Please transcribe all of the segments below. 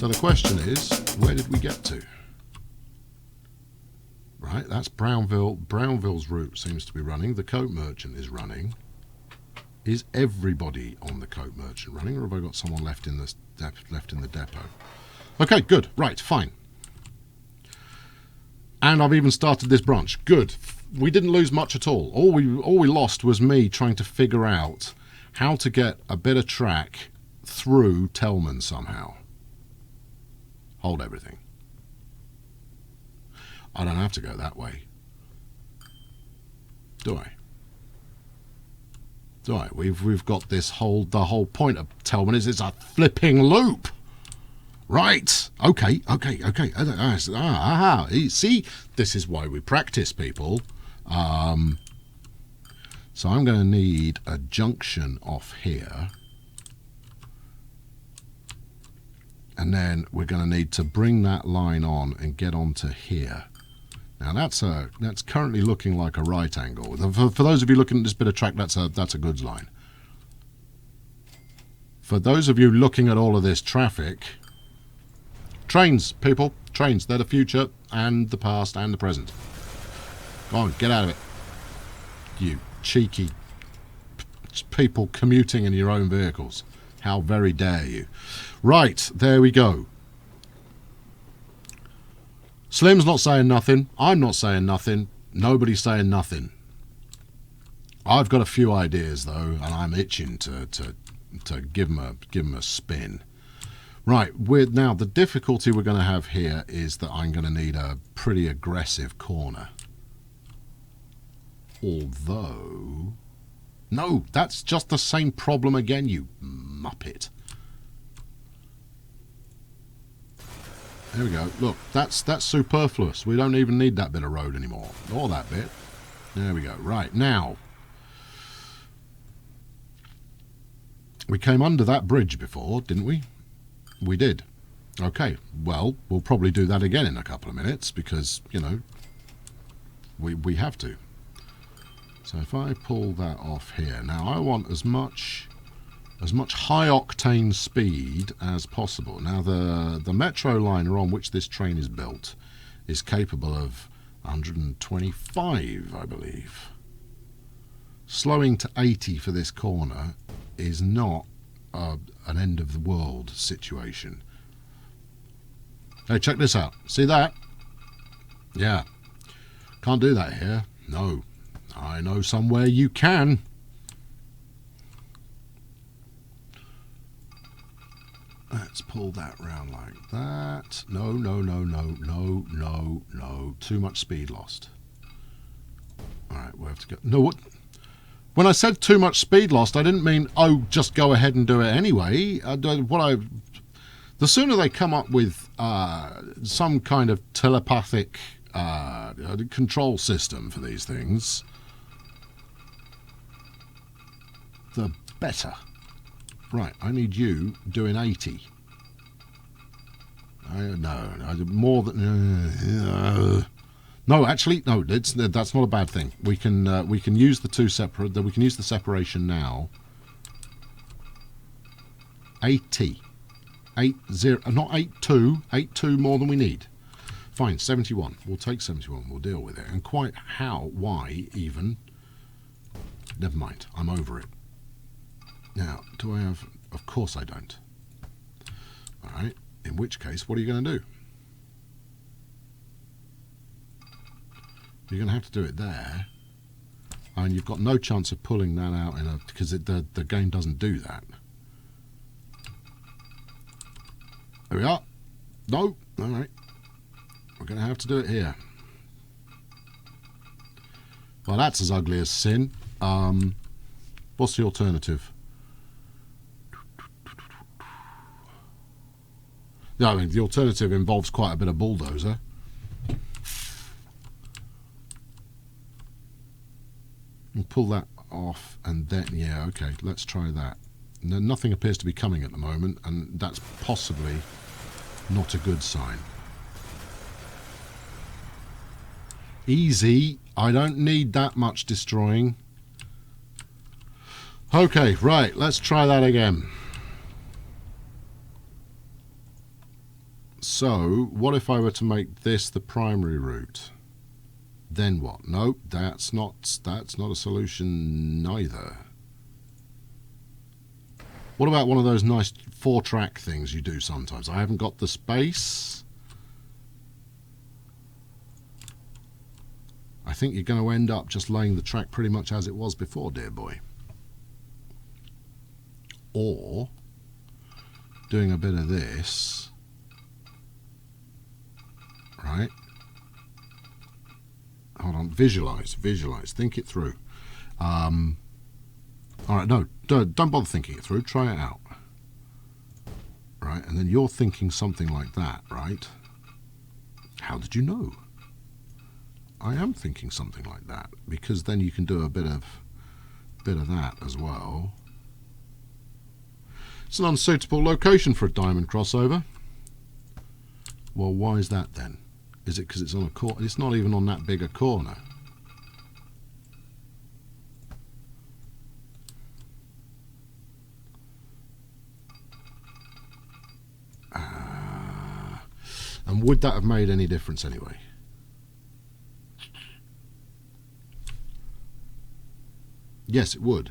So the question is, where did we get to? Right, that's Brownville. Brownville's route seems to be running. The Coat Merchant is running. Is everybody on the Coat Merchant running, or have I got someone left in the depot? Okay, good. Right, fine. And I've even started this branch. Good. We didn't lose much at all. All we lost was me trying to figure out how to get a bit of track through Tellman somehow. Hold everything. I don't have to go that way. Do I? Do I? We've got this the whole point of Tellman is it's a flipping loop. Right. Okay. See, this is why we practice, people. So I'm going to need a junction off here. And then we're going to need to bring that line on and get onto here. Now that's currently looking like a right angle. For those of you looking at this bit of track, that's a goods line. For those of you looking at all of this traffic, trains, people, trains. They're the future and the past and the present. Go on, get out of it. You cheeky people commuting in your own vehicles. How very dare you. Right, there we go. Slim's not saying nothing. I'm not saying nothing. Nobody's saying nothing. I've got a few ideas, though, and I'm itching to give them a spin. Right, now the difficulty we're going to have here is that I'm going to need a pretty aggressive corner. Although... No, that's just the same problem again, you muppet. There we go. Look, that's superfluous. We don't even need that bit of road anymore. Or that bit. There we go. Right, now. We came under that bridge before, didn't we? We did. Okay, well, we'll probably do that again in a couple of minutes because, you know, we have to. So if I pull that off here. Now, I want as much high-octane speed as possible. Now, the metro liner on which this train is built is capable of 125, I believe. Slowing to 80 for this corner is not an end-of-the-world situation. Hey, check this out. See that? Yeah. Can't do that here. No. I know somewhere you can. Let's pull that round like that. No. Too much speed lost. All right, we have to go. No, what? When I said too much speed lost, I didn't mean, oh, just go ahead and do it anyway. The sooner they come up with some kind of telepathic control system for these things, the better. Right, I need you doing 80. No, more than... no, actually, no. That's not a bad thing. We can use the two separate. We can use the separation now. 80, 80, not 82. 82 more than we need. Fine, 71. We'll take 71. We'll deal with it. And quite how, why, even. Never mind. I'm over it. Now, do I have... Of course I don't. All right. In which case, what are you going to do? You're going to have to do it there. And you've got no chance of pulling that out because the game doesn't do that. There we are. No. All right. We're going to have to do it here. Well, that's as ugly as sin. What's the alternative? No, I mean, the alternative involves quite a bit of bulldozer. We'll pull that off and then, yeah, okay, let's try that. No, nothing appears to be coming at the moment, and that's possibly not a good sign. Easy. I don't need that much destroying. Okay, right, let's try that again. So what if I were to make this the primary route? Then what? Nope, that's not a solution neither. What about one of those nice 4-track things you do sometimes? I haven't got the space. I think you're going to end up just laying the track pretty much as it was before, dear boy. Or doing a bit of this, right? Hold on, visualize, think it through. All right, no, don't bother thinking it through, try it out. Right, and then you're thinking something like that, right? How did you know? I am thinking something like that, because then you can do a bit of that as well. It's an unsuitable location for a diamond crossover. Well, why is that then? Is it because it's on a corner? It's not even on that big a corner. And would that have made any difference anyway? Yes, it would.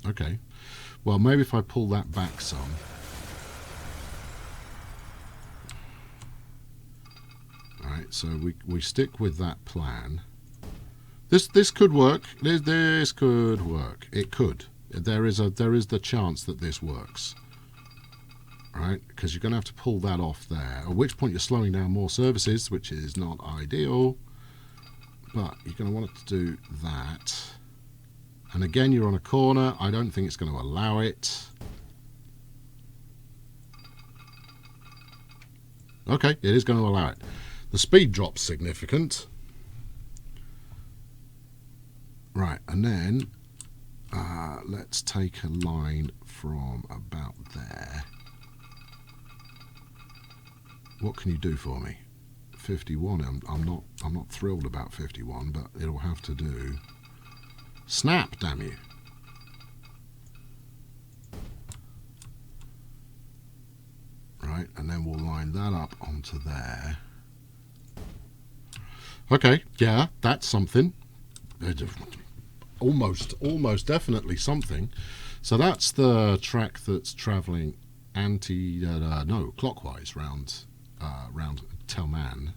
Okay. Well, maybe if I pull that back some. Alright, so we stick with that plan. This could work. This could work. It could. There is the chance that this works. Right? Because you're going to have to pull that off there. At which point you're slowing down more services, which is not ideal. But you're going to want it to do that. And again, you're on a corner. I don't think it's going to allow it. Okay, it is going to allow it. The speed drop's significant. Right, and then let's take a line from about there. What can you do for me? 51. I'm not thrilled about 51, but it'll have to do. Snap, damn you. Right, and then we'll line that up onto there. Okay, yeah, that's something. Almost definitely something. So that's the track that's travelling clockwise round Telman.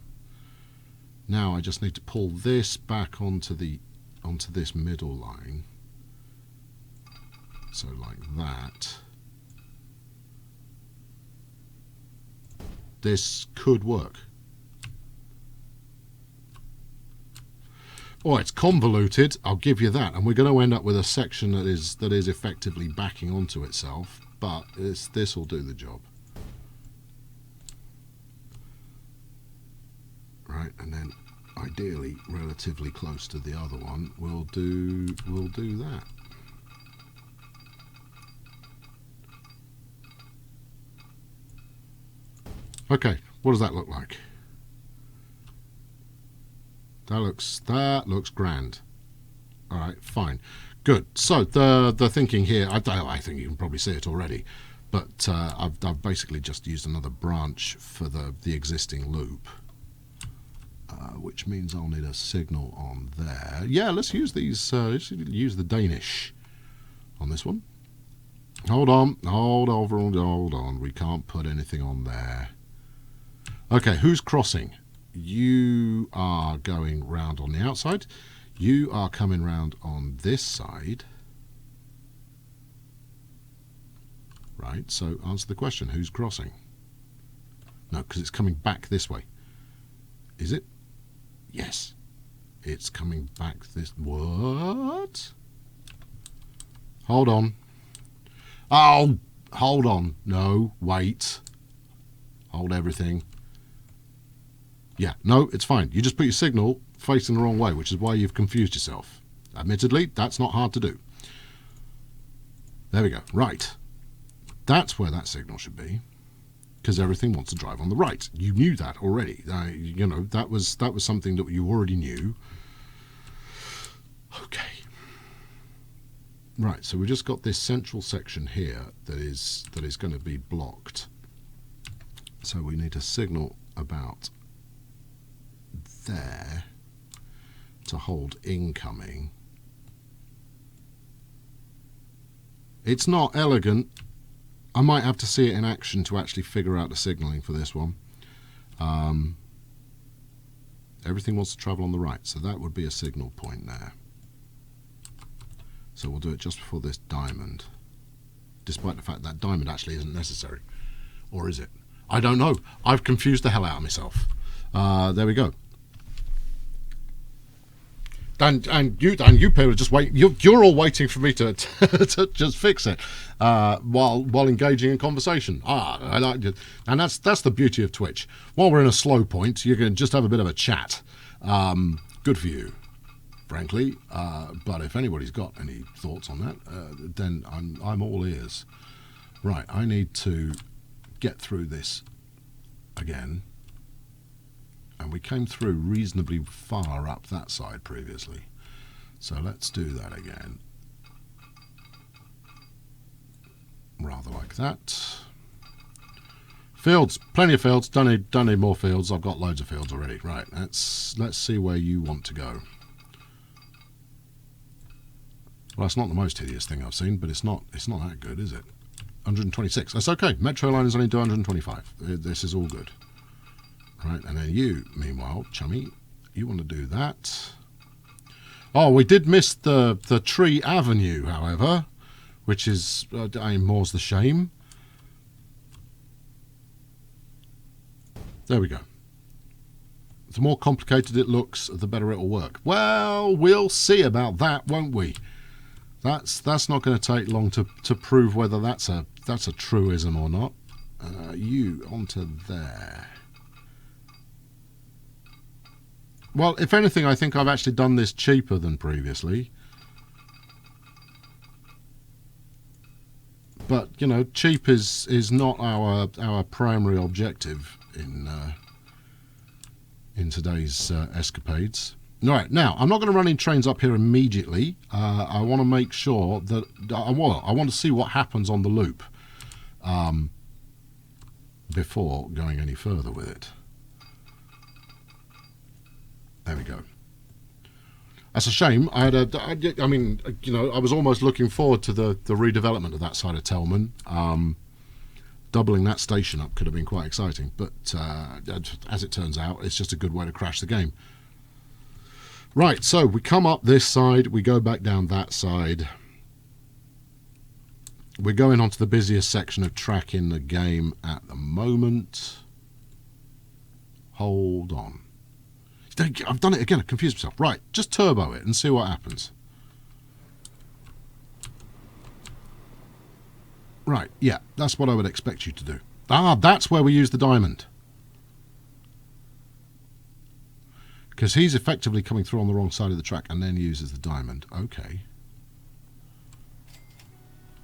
Now I just need to pull this back onto this middle line. So like that. This could work. Oh, it's convoluted, I'll give you that, and we're going to end up with a section that is effectively backing onto itself, but this will do the job. Right, and then ideally relatively close to the other one, we'll do that. Okay, what does that look like? That looks grand. All right, fine, good. So the thinking here, I think you can probably see it already, but I've basically just used another branch for the existing loop, which means I'll need a signal on there. Yeah, let's use these. Let's use the Danish on this one. Hold on. We can't put anything on there. Okay, who's crossing? You are going round on the outside. You are coming round on this side. Right, so answer the question. Who's crossing? No, because it's coming back this way. Is it? Yes. It's coming back this... What? Hold on. Oh, hold on. No, wait. Hold everything. Yeah, no, it's fine. You just put your signal facing the wrong way, which is why you've confused yourself. Admittedly, that's not hard to do. There we go. Right. That's where that signal should be, because everything wants to drive on the right. You knew that already. You know, that was something that you already knew. Okay. Right, so we've just got this central section here that is going to be blocked. So we need a signal about there to hold incoming. It's not elegant. I might have to see it in action to actually figure out the signalling for this one. Everything wants to travel on the right, so that would be a signal point there. So we'll do it just before this diamond, despite the fact that diamond actually isn't necessary. Or is it? I don't know. I've confused the hell out of myself. There we go. And you people just wait. You're all waiting for me to to just fix it while engaging in conversation. I like it, and that's the beauty of Twitch. While we're in a slow point, you can just have a bit of a chat. Good for you, frankly. But if anybody's got any thoughts on that, then I'm all ears. Right, I need to get through this again. And we came through reasonably far up that side previously. So let's do that again. Rather like that. Fields, plenty of fields. Don't need more fields. I've got loads of fields already. Right, let's see where you want to go. Well, it's not the most hideous thing I've seen, but it's not that good, is it? 126. That's okay. Metro line is only 225. This is all good. Right, and then you, meanwhile, chummy, you want to do that. Oh, we did miss the tree avenue, however, which is, more's the shame. There we go. The more complicated it looks, the better it'll work. Well, we'll see about that, won't we? That's not going to take long to prove whether that's a truism or not. You onto there. Well, if anything, I think I've actually done this cheaper than previously. But, you know, cheap is not our primary objective in today's escapades. Right, now, I'm not going to run in trains up here immediately. I want to make sure that... I want to see what happens on the loop before going any further with it. There we go. That's a shame. I mean, you know, I was almost looking forward to the redevelopment of that side of Tellman. Doubling that station up could have been quite exciting, but as it turns out, it's just a good way to crash the game. Right, so we come up this side, we go back down that side. We're going on to the busiest section of track in the game at the moment. Hold on. I've done it again, I confused myself. Right, just turbo it and see what happens. Right, yeah, that's what I would expect you to do. Ah, that's where we use the diamond. Because he's effectively coming through on the wrong side of the track and then uses the diamond. Okay.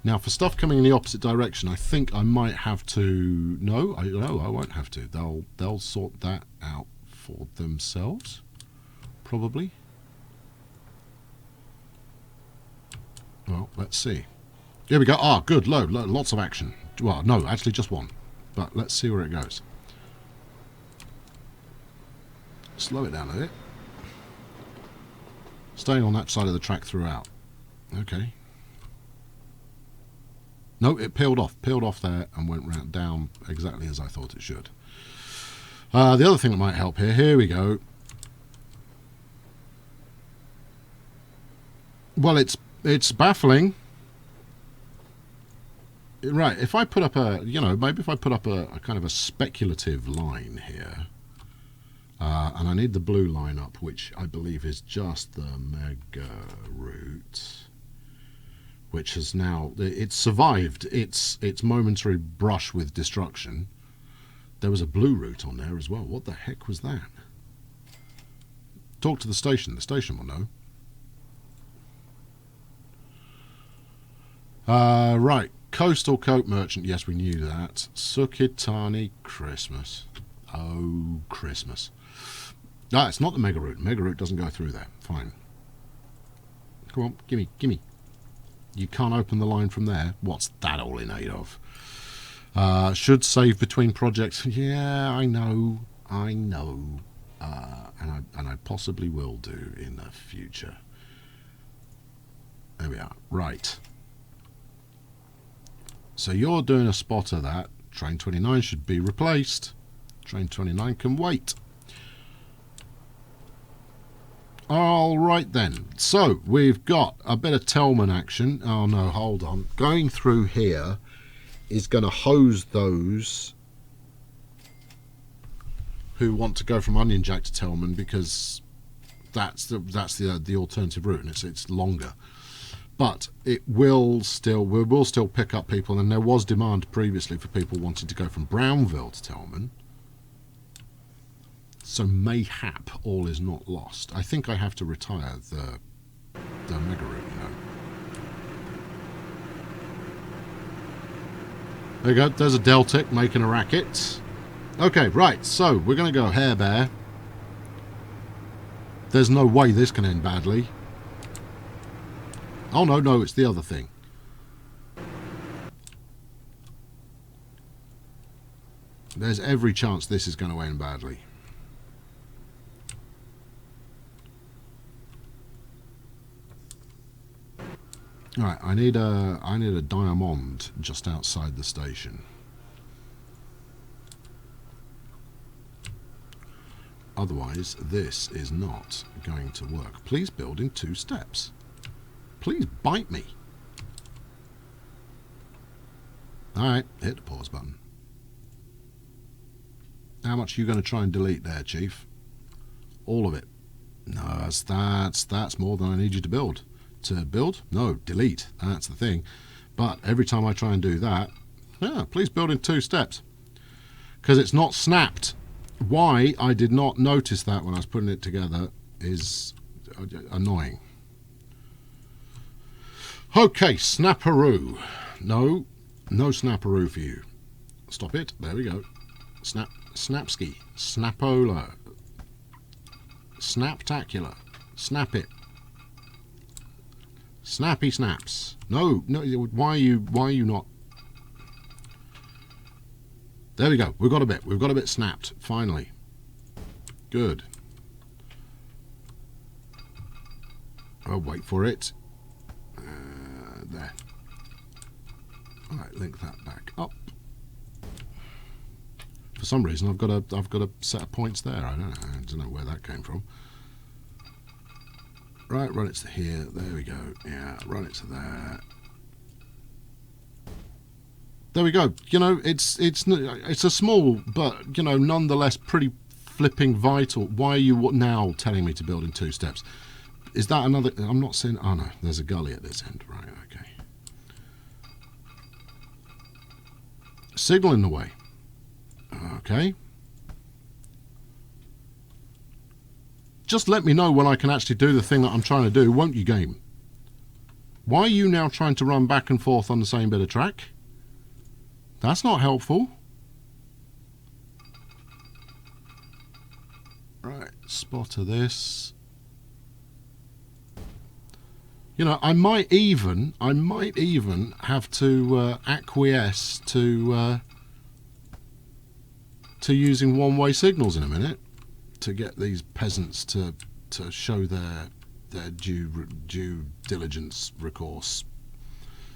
Now, for stuff coming in the opposite direction, I think I might have to... No, I won't have to. They'll sort that out for themselves, probably. Well, let's see. Here we go. Ah, good. Lots of action. Well, no, actually just one. But let's see where it goes. Slow it down a bit. Staying on that side of the track throughout. Okay. No, it peeled off there and went round down exactly as I thought it should. The other thing that might help here we go. Well, it's baffling. Right, if I put up a, you know, maybe if I put up a kind of a speculative line here, and I need the blue line up, which I believe is just the mega route, which has now, it's survived its momentary brush with destruction. There was a blue route on there as well. What the heck was that? Talk to the station. The station will know. Right. Coastal Coke Merchant. Yes, we knew that. Sukitani Christmas. Oh, Christmas. No, it's not the mega route. Mega route doesn't go through there. Fine. Come on. Gimme. You can't open the line from there. What's that all in aid of? Should save between projects. Yeah, I know. And I possibly will do in the future. There we are. Right. So you're doing a spot of that. Train 29 should be replaced. Train 29 can wait. All right then. So we've got a bit of Tellman action. Oh no, hold on. Going through here is going to hose those who want to go from Onion Jack to Tellman, because that's the alternative route, and it's longer. But we will still pick up people, and there was demand previously for people wanting to go from Brownville to Tellman. So mayhap all is not lost. I think I have to retire the mega route, you know. There you go, there's a Deltic making a racket. Okay, right, so we're going to go Hare Bear. There's no way this can end badly. Oh, no, it's the other thing. There's every chance this is going to end badly. Alright, I need a diamond just outside the station. Otherwise, this is not going to work. Please build in 2 steps. Please bite me. Alright, hit the pause button. How much are you going to try and delete there, Chief? All of it. No, that's more than I need you to build. To build? No, delete. That's the thing. But every time I try and do that, yeah, please build in 2 steps. Because it's not snapped. Why I did not notice that when I was putting it together is annoying. Okay, snapperoo. No snapperoo for you. Stop it. There we go. Snapski. Snapola. Snaptacular. Snap it. Snappy snaps. No. Why are you not? There we go. We've got a bit snapped. Finally. Good. I'll wait for it. There. All right, link that back up. For some reason, I've got a set of points there. I don't know where that came from. Right, run it to here. There we go. Yeah, run it to there. There we go. You know, it's a small, but you know, nonetheless pretty flipping vital. Why are you now telling me to build in 2 steps? Is that another? I'm not saying. Oh no, there's a gully at this end. Right. Okay. Signal in the way. Okay. Just let me know when I can actually do the thing that I'm trying to do, won't you, game? Why are you now trying to run back and forth on the same bit of track? That's not helpful. Right, spot of this. You know, I might even have to acquiesce to using one-way signals in a minute to get these peasants to show their due diligence, recourse,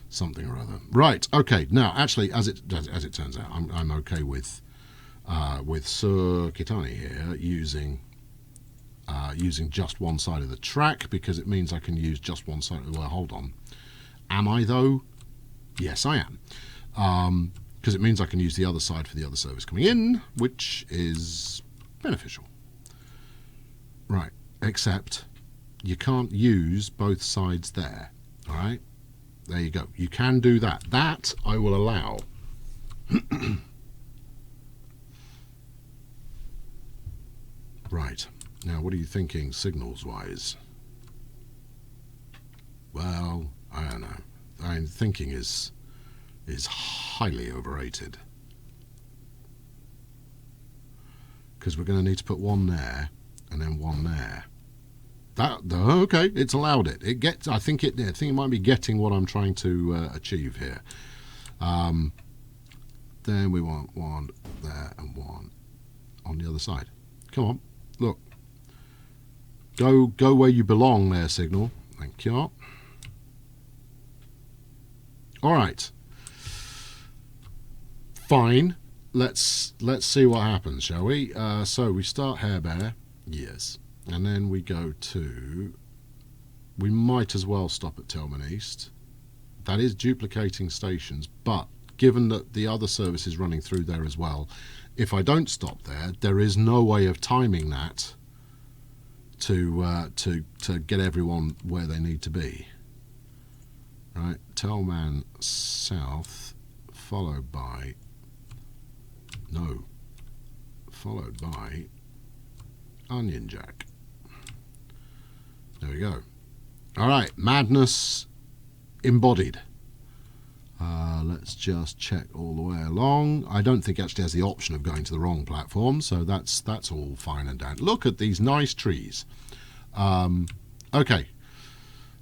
something or other. Right. Okay. Now, actually, as it turns out, I'm okay with Sir Kitani here using just one side of the track, because it means I can use just one side. Well, hold on. Am I though? Yes, I am. Because it means I can use the other side for the other service coming in, which is beneficial. Right. Except you can't use both sides there. All right. There you go. You can do that. That I will allow. Right. Now, what are you thinking signals-wise? Well, I don't know. I mean, thinking is highly overrated. Because we're going to need to put one there and then one there. Okay, it's allowed it. It gets. I think it might be getting what I'm trying to achieve here. Then we want one there and one on the other side. Come on, look. Go where you belong there, signal. Thank you. All right. Fine. Let's see what happens, shall we? So we start Hair Bear. Yes. And then we go to... We might as well stop at Tillman East. That is duplicating stations, but given that the other service is running through there as well, if I don't stop there, there is no way of timing that to get everyone where they need to be. Right, Tellman South, followed by Onion Jack. There we go. All right, madness embodied. Let's just check all the way along. I don't think it actually has the option of going to the wrong platform, so that's all fine and dandy. Look at these nice trees. Okay,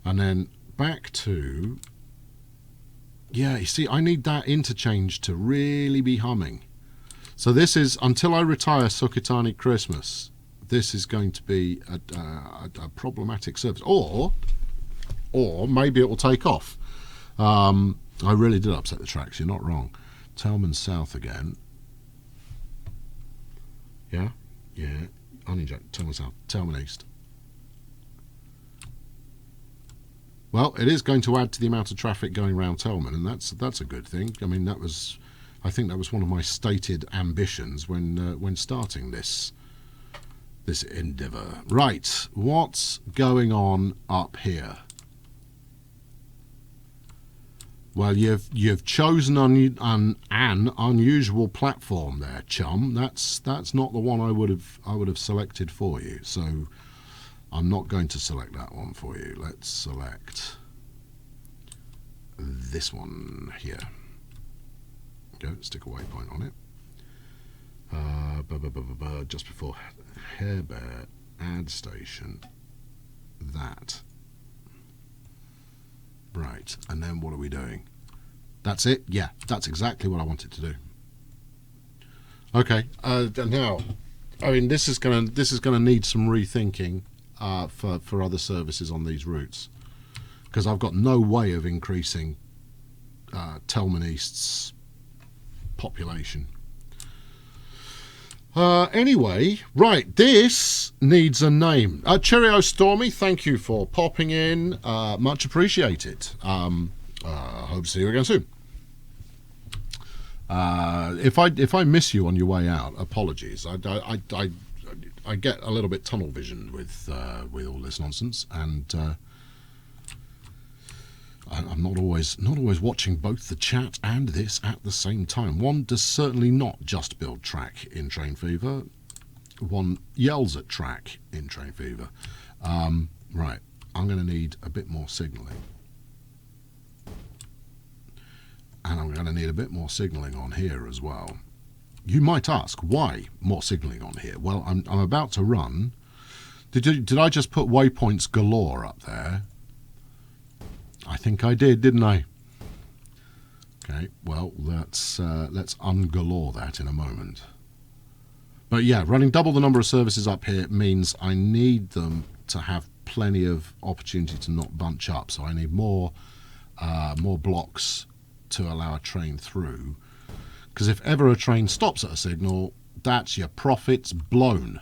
and then back to... Yeah, you see, I need that interchange to really be humming. So this is, until I retire Sukatani Christmas, this is going to be a problematic service. Or maybe it will take off. I really did upset the tracks, you're not wrong. Tellman South again. Yeah? Yeah. Onion Jack, Tellman South, Tellman East. Well, it is going to add to the amount of traffic going around Tellman, and that's a good thing. I mean, I think that was one of my stated ambitions when starting this endeavour. Right, what's going on up here? Well, you've chosen an unusual platform there, chum. That's not the one I would have selected for you. So I'm not going to select that one for you. Let's select this one here. Go, stick a waypoint on it. Just before Hair Bear, add station. That. Right, and then what are we doing? That's it? Yeah, that's exactly what I wanted to do. Okay, now, I mean, this is gonna need some rethinking for other services on these routes, because I've got no way of increasing Tellman East's population. Anyway, right, this needs a name. Cheerio Stormy, thank you for popping in. Much appreciated. Hope to see you again soon. If I miss you on your way out, apologies. I get a little bit tunnel vision with all this nonsense, and I'm not always watching both the chat and this at the same time. One does certainly not just build track in Train Fever. One yells at track in Train Fever. Right, I'm going to need a bit more signalling. And I'm going to need a bit more signalling on here as well. You might ask, why more signalling on here? Well, I'm about to run. Did I just put waypoints galore up there? I think I did, didn't I? Okay, well, let's ungalore that in a moment. But yeah, running double the number of services up here means I need them to have plenty of opportunity to not bunch up. So I need more blocks to allow a train through. Because if ever a train stops at a signal, that's your profits blown.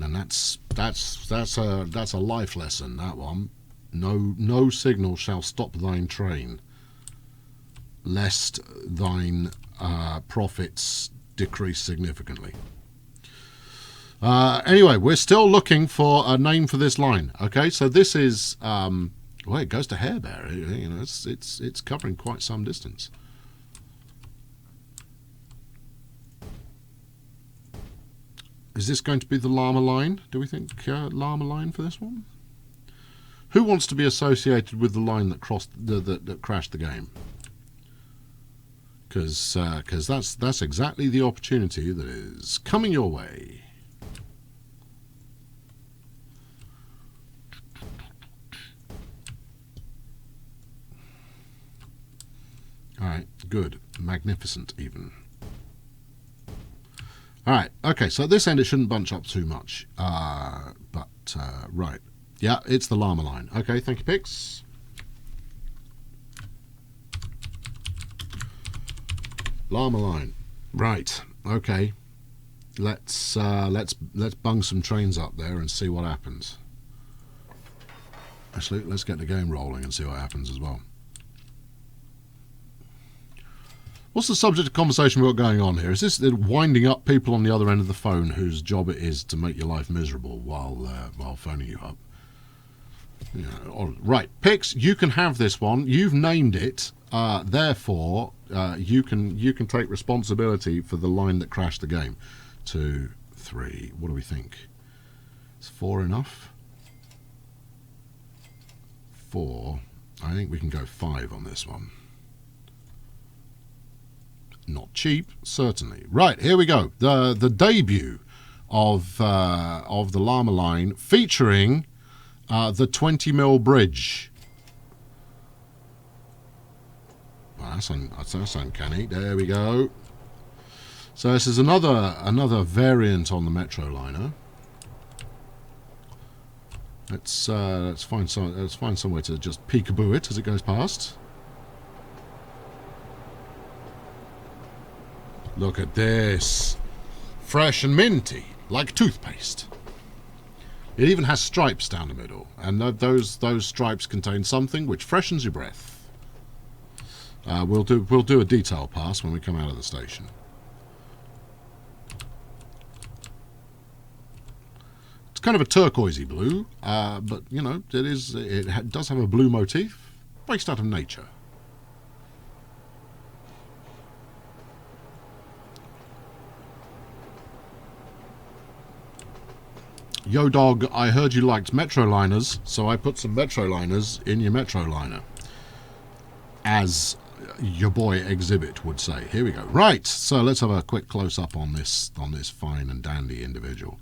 And that's a life lesson, that one. No signal shall stop thine train, lest thine profits decrease significantly. Anyway, we're still looking for a name for this line. Okay, so this is well, it goes to Hair Bear. You know, it's covering quite some distance. Is this going to be the Llama line? Do we think Llama line for this one? Who wants to be associated with the line that that crashed the game? Because that's exactly the opportunity that is coming your way. Alright, good. Magnificent, even. Alright, okay, so at this end it shouldn't bunch up too much. Right. Yeah, it's the Llama line. Okay, thank you, Pix. Llama line. Right, okay. Let's bung some trains up there and see what happens. Actually, let's get the game rolling and see what happens as well. What's the subject of conversation we've got going on here? Is this winding up people on the other end of the phone whose job it is to make your life miserable while phoning you up? Yeah, right, Pix, you can have this one. You've named it, therefore you can take responsibility for the line that crashed the game. 2, 3. What do we think? Is 4 enough? 4. I think we can go 5 on this one. Not cheap, certainly. Right, here we go. The debut of the Llama line, featuring the 20mm bridge. Well, that's uncanny. There we go. So this is another variant on the Metroliner. Let's find somewhere to just peekaboo it as it goes past. Look at this. Fresh and minty, like toothpaste. It even has stripes down the middle, and those stripes contain something which freshens your breath. We'll do a detail pass when we come out of the station. It's kind of a turquoisey blue, but you know it does have a blue motif based out of nature. Yo dog, I heard you liked Metroliners, so I put some Metroliners in your Metroliner. As your boy Exhibit would say. Here we go. Right, so let's have a quick close-up on this fine and dandy individual.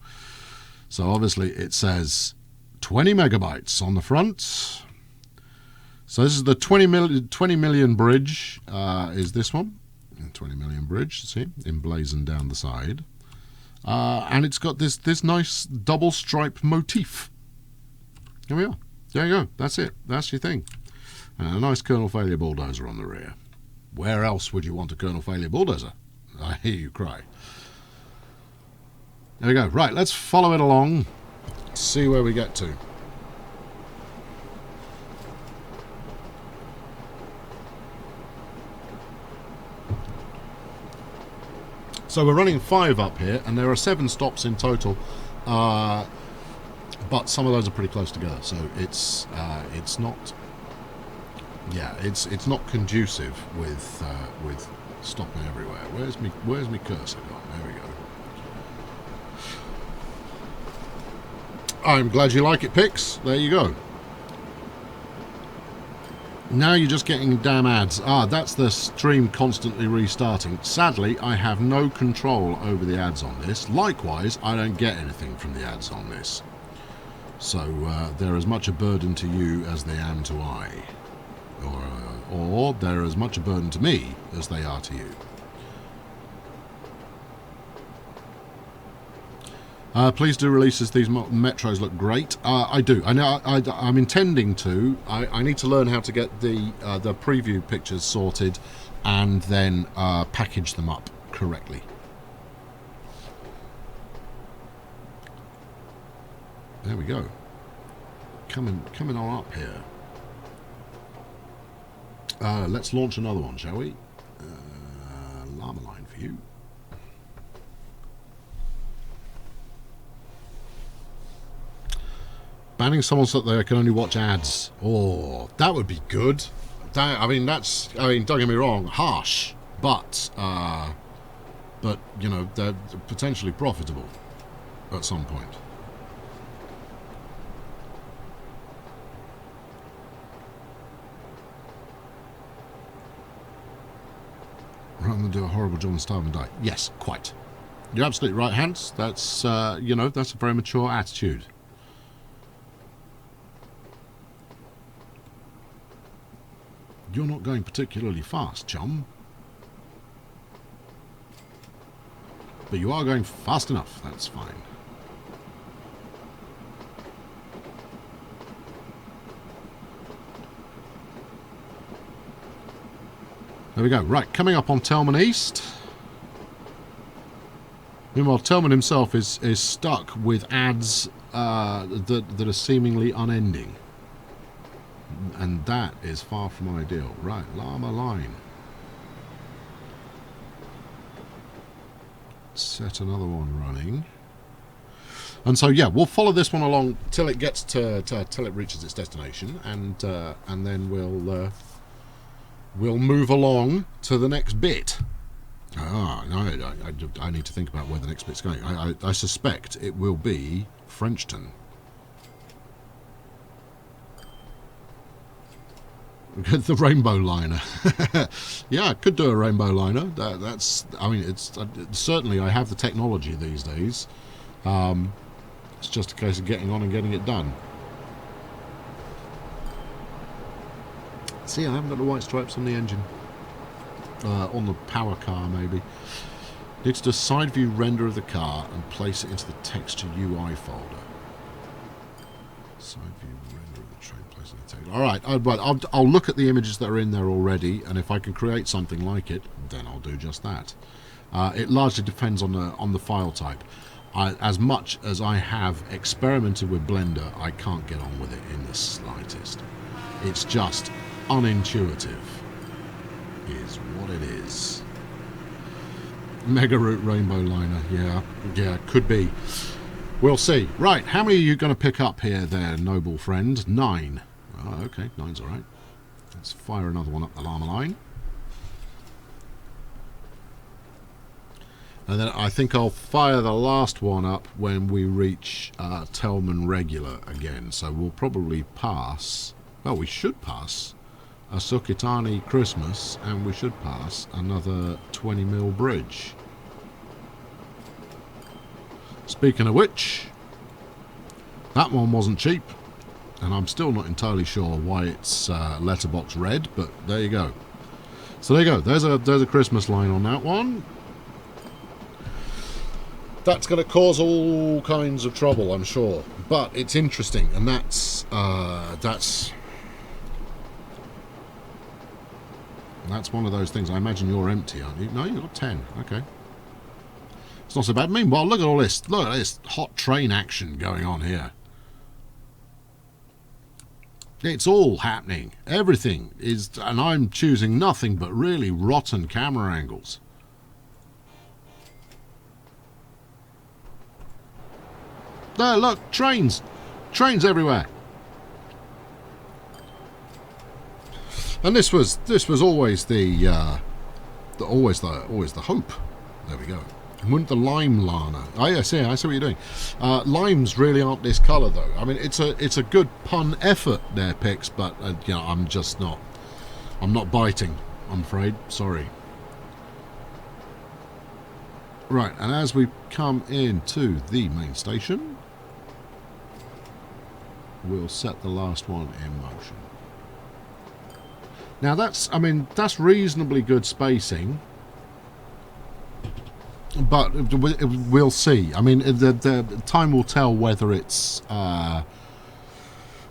So obviously it says 20 megabytes on the front. So this is the 20 million bridge, is this one. 20 million bridge, see, emblazoned down the side. And it's got this nice double stripe motif. Here we are. There you go. That's it. That's your thing. And a nice Colonel Failure bulldozer on the rear. Where else would you want a Colonel Failure bulldozer? I hear you cry. There we go. Right, let's follow it along. See where we get to. So we're running 5 up here, and there are 7 stops in total, but some of those are pretty close together. So it's not, yeah, it's not conducive with stopping everywhere. Where's me cursor gone? There we go. I'm glad you like it, Pix. There you go. Now you're just getting damn ads. That's the stream constantly restarting. Sadly, I have no control over the ads on this. Likewise, I don't get anything from the ads on this. So they're as much a burden to you as they am to I. Or they're as much a burden to me as they are to you. Please do release as these metros look great. I do. I know. I'm intending to. I need to learn how to get the preview pictures sorted, and then package them up correctly. There we go. Coming on up here. Let's launch another one, shall we? Llama line for you. Banning someone so that they can only watch ads. Oh, that would be good. I mean, don't get me wrong, harsh, but you know, they're potentially profitable at some point. Rather than do a horrible job and starve and die. Yes, quite. You're absolutely right, Hans. That's you know, that's a very mature attitude. You're not going particularly fast, chum. But you are going fast enough. That's fine. There we go. Right, coming up on Telman East. Meanwhile, Telman himself is stuck with ads that are seemingly unending. And that is far from ideal. Right, Llama line. Set another one running. And so, yeah, we'll follow this one along till it gets till it reaches its destination, and then we'll move along to the next bit. Ah, no, I need to think about where the next bit's going. I suspect it will be Frenchton. The rainbow liner. Yeah, I could do a rainbow liner. That's. I mean, certainly I have the technology these days. It's just a case of getting on and getting it done. See, I haven't got the white stripes on the engine. On the power car, maybe. Need to do a side view render of the car and place it into the texture UI folder. Side view render of the train, place it in the texture. All right, I'll look at the images that are in there already, and if I can create something like it, then I'll do just that. It largely depends on the file type. As much as I have experimented with Blender, I can't get on with it in the slightest. It's just unintuitive, is what it is. Mega Root Rainbow Liner, yeah, could be. We'll see. Right, how many are you going to pick up here there, noble friend? 9. Oh, okay, 9's alright. Let's fire another one up the Llama line. And then I think I'll fire the last one up when we reach Telman Regular again. So we'll probably pass, well, we should pass a Sukitani Christmas, and we should pass another 20mm bridge. Speaking of which, that one wasn't cheap, and I'm still not entirely sure why it's letterbox red, but there you go. So there you go. There's a Christmas line on that one. That's going to cause all kinds of trouble, I'm sure, but it's interesting, and that's one of those things. I imagine you're empty, aren't you? No, you've got 10. Okay. It's not so bad. Meanwhile, look at all this. Look at this hot train action going on here. It's all happening. Everything is, and I'm choosing nothing but really rotten camera angles. There, look, trains. Trains everywhere. And this was always the hope. There we go. Wouldn't the lime lana? Oh, yeah, I see what you're doing. Limes really aren't this colour though. I mean, it's a good pun effort there, Pix, but you know, I'm not biting. I'm afraid. Sorry. Right, and as we come into the main station, we'll set the last one in motion. Now that's reasonably good spacing, but we'll see. I mean, the time will tell whether it's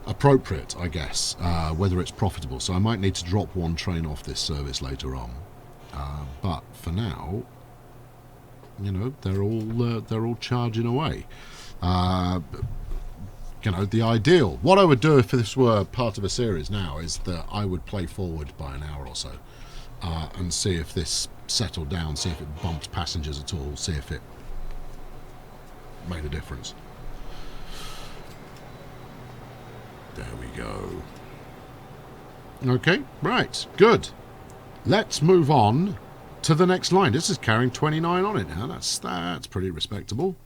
appropriate, I guess, whether it's profitable. So I might need to drop one train off this service later on. But for now, you know, they're all charging away. You know, the ideal. What I would do if this were part of a series now is that I would play forward by an hour or so and see if this settled down, see if it bumped passengers at all, see if it made a difference. There we go. Okay, right, good. Let's move on to the next line. This is carrying 29 on it now. That's pretty respectable.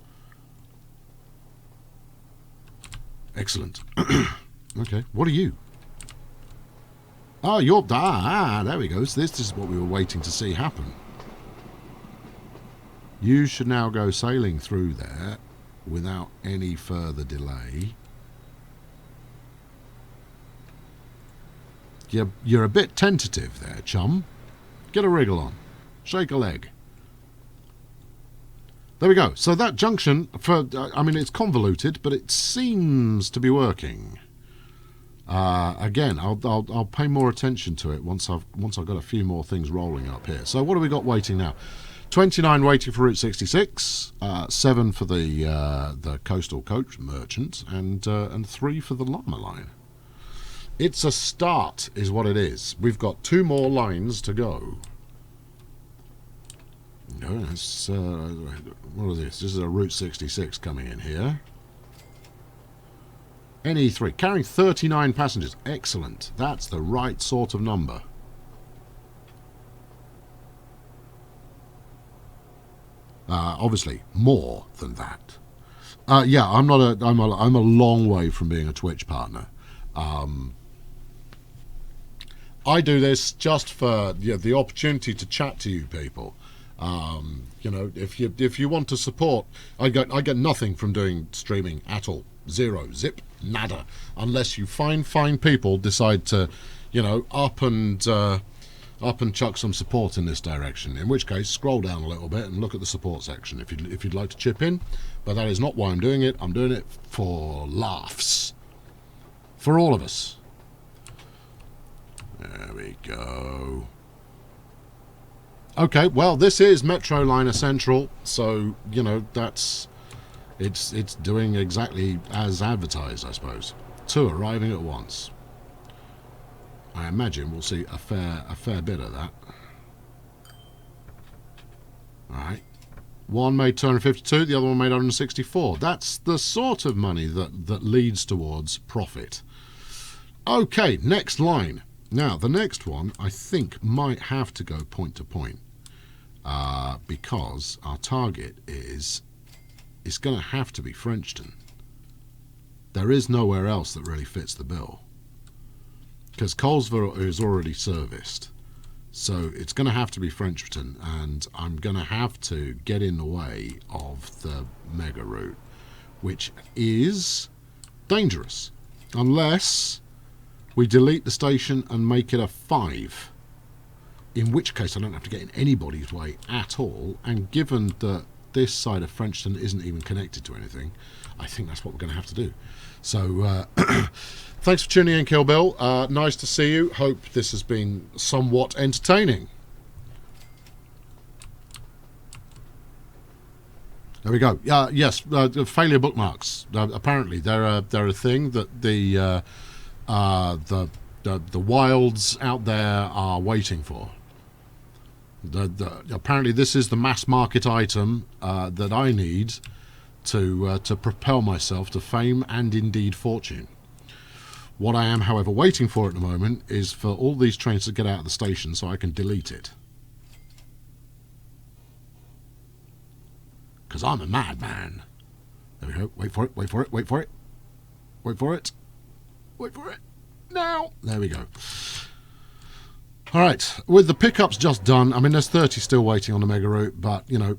Excellent. Okay, what are you? Oh, you're... there we go. So this is what we were waiting to see happen. You should now go sailing through there without any further delay. You're a bit tentative there, chum. Get a wriggle on. Shake a leg. There we go. So that junction, I mean, it's convoluted, but it seems to be working. Again, I'll pay more attention to it once I've got a few more things rolling up here. So what have we got waiting now? 29 waiting for Route 66, 7 for the coastal coach merchant, and 3 for the Llama line. It's a start, is what it is. We've got 2 more lines to go. No, that's, what is this? This is a Route 66 coming in here. NE3, carrying 39 passengers. Excellent. That's the right sort of number. Obviously, more than that. Yeah, I'm a long way from being a Twitch partner. I do this just for the opportunity to chat to you people. You know, if you want to support, I get nothing from doing streaming at all. Zero, zip, nada, unless you fine people decide to, you know, up and chuck some support in this direction. In which case, scroll down a little bit and look at the support section if you'd like to chip in. But that is not why I'm doing it. I'm doing it for laughs, for all of us. There we go. Okay, well, this is Metroliner Central, so, you know, it's doing exactly as advertised, I suppose. 2 arriving at once. I imagine we'll see a fair bit of that. Alright. One made 252, the other one made 164. That's the sort of money that leads towards profit. Okay, next line. Now, the next one, I think, might have to go point to point. Because our target is... It's going to have to be Frenchton. There is nowhere else that really fits the bill. Because Colesville is already serviced. So it's going to have to be Frenchton. And I'm going to have to get in the way of the mega route. Which is dangerous. Unless we delete the station and make it a 5. In which case I don't have to get in anybody's way at all. And given that this side of Frenchton isn't even connected to anything, I think that's what we're going to have to do. So, thanks for tuning in, Kill Bill. Nice to see you. Hope this has been somewhat entertaining. There we go. Yes, failure bookmarks. Apparently, they're a thing that the wilds out there are waiting for. Apparently this is the mass market item that I need to propel myself to fame and indeed fortune. What I am, however, waiting for at the moment is for all these trains to get out of the station so I can delete it. Because I'm a madman. There we go. Wait for it, wait for it, wait for it. Wait for it. Wait for it. Now. There we go. All right, with the pickups just done, I mean, there's 30 still waiting on the mega route, but, you know,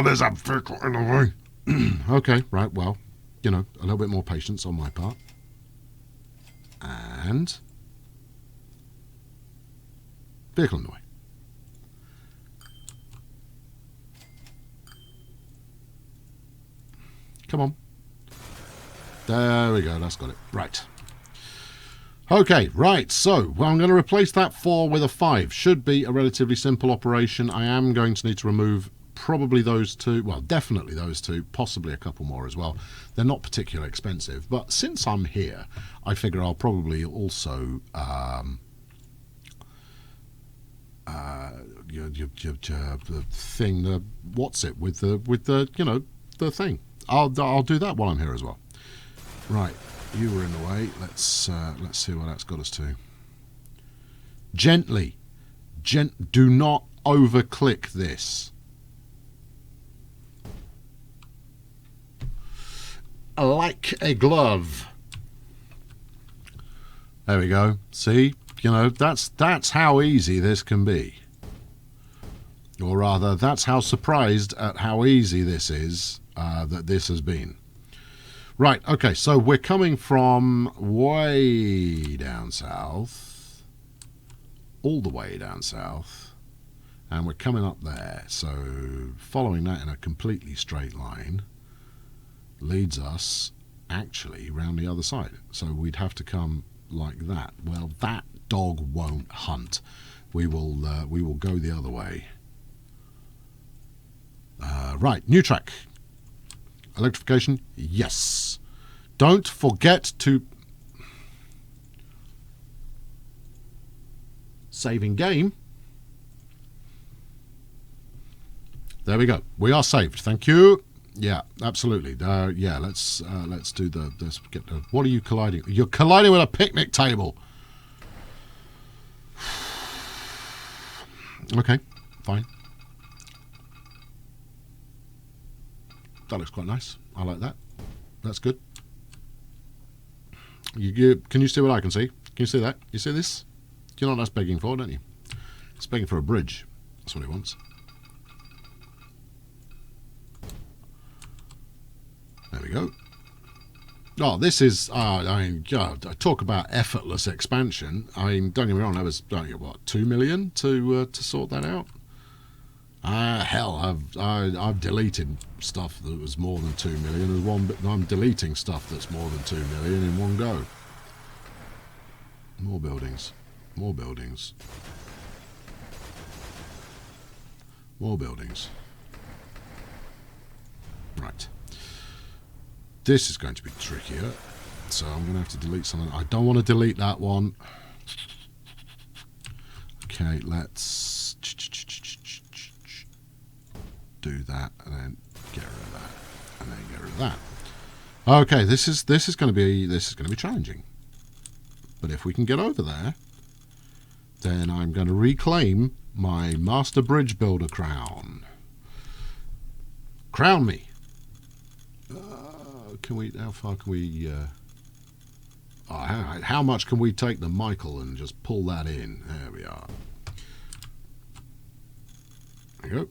there's a vehicle in the way. Okay, right, well, you know, a little bit more patience on my part. And vehicle in the way. Come on. There we go, that's got it. Right. Okay, right, so well, I'm going to replace that 4 with a 5. Should be a relatively simple operation. I am going to need to remove probably those 2, well, definitely those 2, possibly a couple more as well. They're not particularly expensive, but since I'm here, I figure I'll probably also the thing, what's it with the you know, the thing. I'll do that while I'm here as well. Right. You were in the way. Let's see what that's got us to. Gently. Do not over-click this. Like a glove. There we go. See? You know, that's how easy this can be. Or rather, that's how surprised at how easy this is that this has been. Right, okay, so we're coming from way down south. all the way down south, and we're coming up there. So following that in a completely straight line leads us actually round the other side. So we'd have to come like that. Well, that dog won't hunt. We will go the other way. Right, new track. Electrification, yes. Don't forget to save in game. There we go. We are saved. Thank you. Yeah, absolutely. Yeah, let's do the. Let's get the. What are you colliding? You're colliding with a picnic table. Okay, fine. That looks quite nice. I like that. That's good. Can you see what I can see? Can you see that? You see this? You know what that's begging for, don't you? It's begging for a bridge. That's what it wants. There we go. Oh, this is, I mean, God, I talk about effortless expansion. I mean, don't get me wrong, that was, what, 2 million to sort that out? Hell, I've deleted stuff that was more than 2 million. I'm deleting stuff that's more than 2 million in one go. More buildings. More buildings. More buildings. Right. This is going to be trickier. So I'm going to have to delete something. I don't want to delete that one. Okay, let's do that and then get rid of that and then get rid of that. Okay, this is going to be challenging. But if we can get over there, then I'm going to reclaim my Master Bridge Builder crown. Crown me. Can we? How far can we? How much can we take the Michael and just pull that in? There we are. There you go.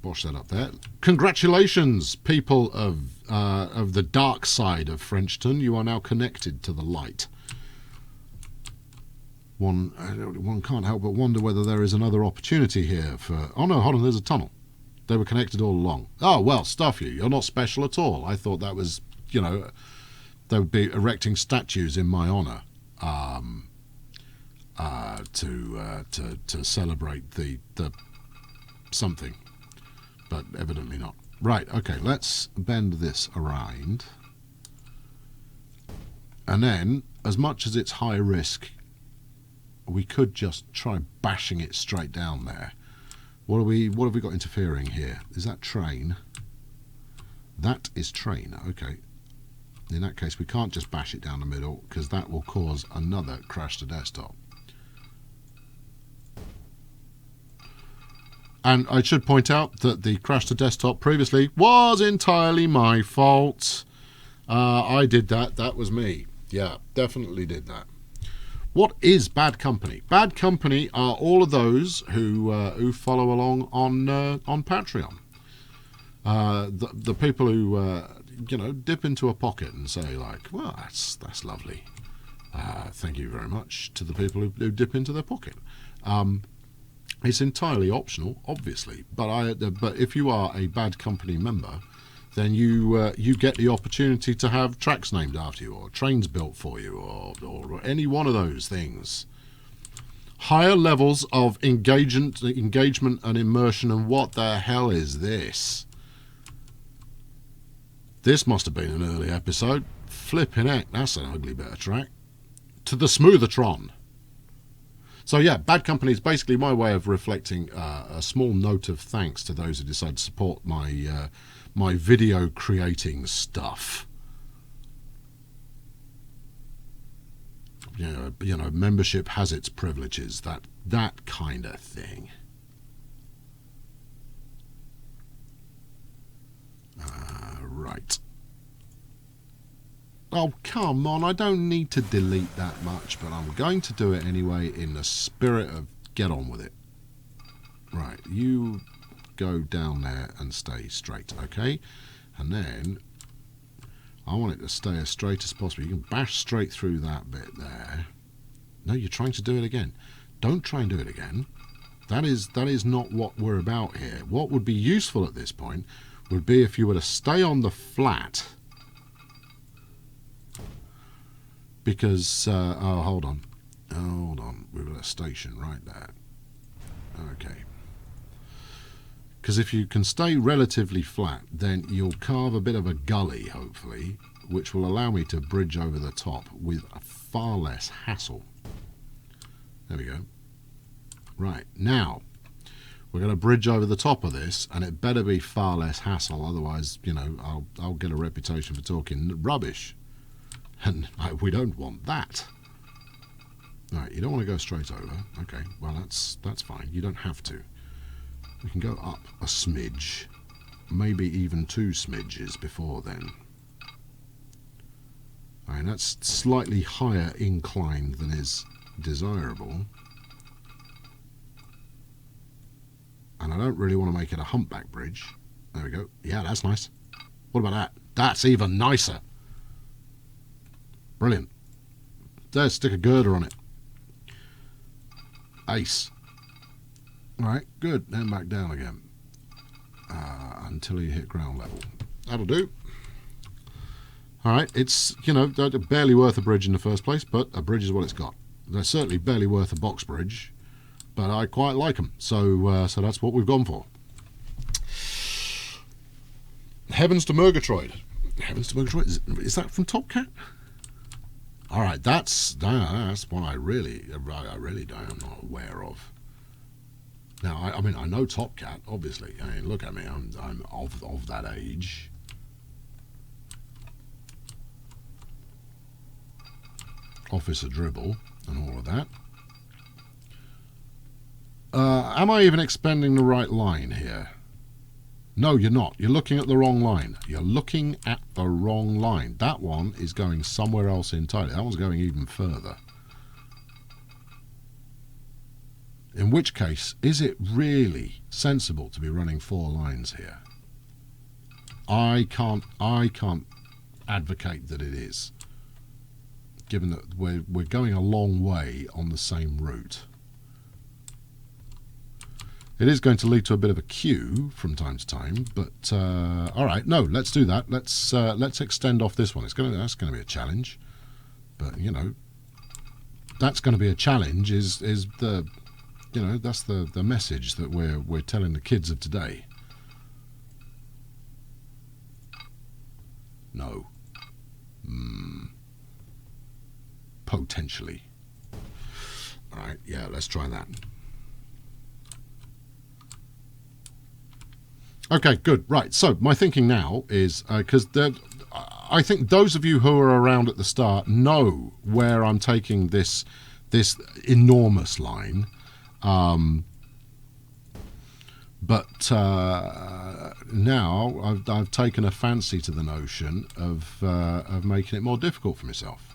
Wash that up there. Congratulations, people of the dark side of Frenchton. You are now connected to the light. One can't help but wonder whether there is another opportunity here for... Oh, no, hold on, there's a tunnel. They were connected all along. Oh, well, stuff you. You're not special at all. I thought that was, you know, they would be erecting statues in my honour to celebrate the something. But evidently not. Right, okay, let's bend this around. And then, as much as it's high risk, we could just try bashing it straight down there. What have we got interfering here? Is that train? That is train, okay. In that case, we can't just bash it down the middle, because that will cause another crash to desktop. And I should point out that the crash to desktop previously was entirely my fault. I did that. That was me. Yeah, definitely did that. What is bad company? Bad company are all of those who follow along on Patreon. The people who you know, dip into a pocket and say like, well, that's lovely. Thank you very much to the people who dip into their pocket. It's entirely optional, obviously, but if you are a bad company member, then you get the opportunity to have tracks named after you, or trains built for you, or any one of those things. Higher levels of engagement and immersion, and what the hell is this? This must have been an early episode. Flipping heck, that's an ugly bit of track. To the Smoothertron. So yeah, bad company is basically my way of reflecting a small note of thanks to those who decide to support my my video creating stuff. You know, membership has its privileges, that kind of thing. Right. Oh, come on, I don't need to delete that much, but I'm going to do it anyway in the spirit of get on with it. Right, you go down there and stay straight, okay? And then I want it to stay as straight as possible. You can bash straight through that bit there. No, you're trying to do it again. Don't try and do it again. That is not what we're about here. What would be useful at this point would be if you were to stay on the flat. Because, oh, hold on. Hold on. We've got a station right there. Okay. Because if you can stay relatively flat, then you'll carve a bit of a gully, hopefully, which will allow me to bridge over the top with far less hassle. There we go. Right, now, we're going to bridge over the top of this, and it better be far less hassle, otherwise, you know, I'll get a reputation for talking rubbish. And we don't want that. Right, you don't want to go straight over. Okay, well, that's fine. You don't have to. We can go up a smidge, maybe even 2 smidges before then. I mean, that's slightly higher incline than is desirable. And I don't really want to make it a humpback bridge. There we go. Yeah, that's nice. What about that? That's even nicer. Brilliant. There, stick a girder on it. Ace. Alright, good. Then back down again. Until you hit ground level. That'll do. Alright, it's, you know, barely worth a bridge in the first place, but a bridge is what it's got. They're certainly barely worth a box bridge, but I quite like them. So that's what we've gone for. Heavens to Murgatroyd. Heavens to Murgatroyd. Is that from Top Cat? Alright, that's one I really am not aware of. Now, I mean, I know Top Cat, obviously. I mean, look at me, I'm of that age. Officer Dribble and all of that. Am I even expending the right line here? No, you're not. You're looking at the wrong line. You're looking at the wrong line. That one is going somewhere else entirely. That one's going even further. In which case, is it really sensible to be running 4 lines here? I can't advocate that it is, given that we're going a long way on the same route. It is going to lead to a bit of a queue from time to time, but all right, no, let's do that. Let's extend off this one. That's going to be a challenge, but you know, that's going to be a challenge. Is the, you know, that's the message that we're telling the kids of today. No. Potentially. All right, yeah, let's try that. Okay, good. Right, so my thinking now is, because I think those of you who are around at the start know where I'm taking this enormous line. But now I've taken a fancy to the notion of making it more difficult for myself,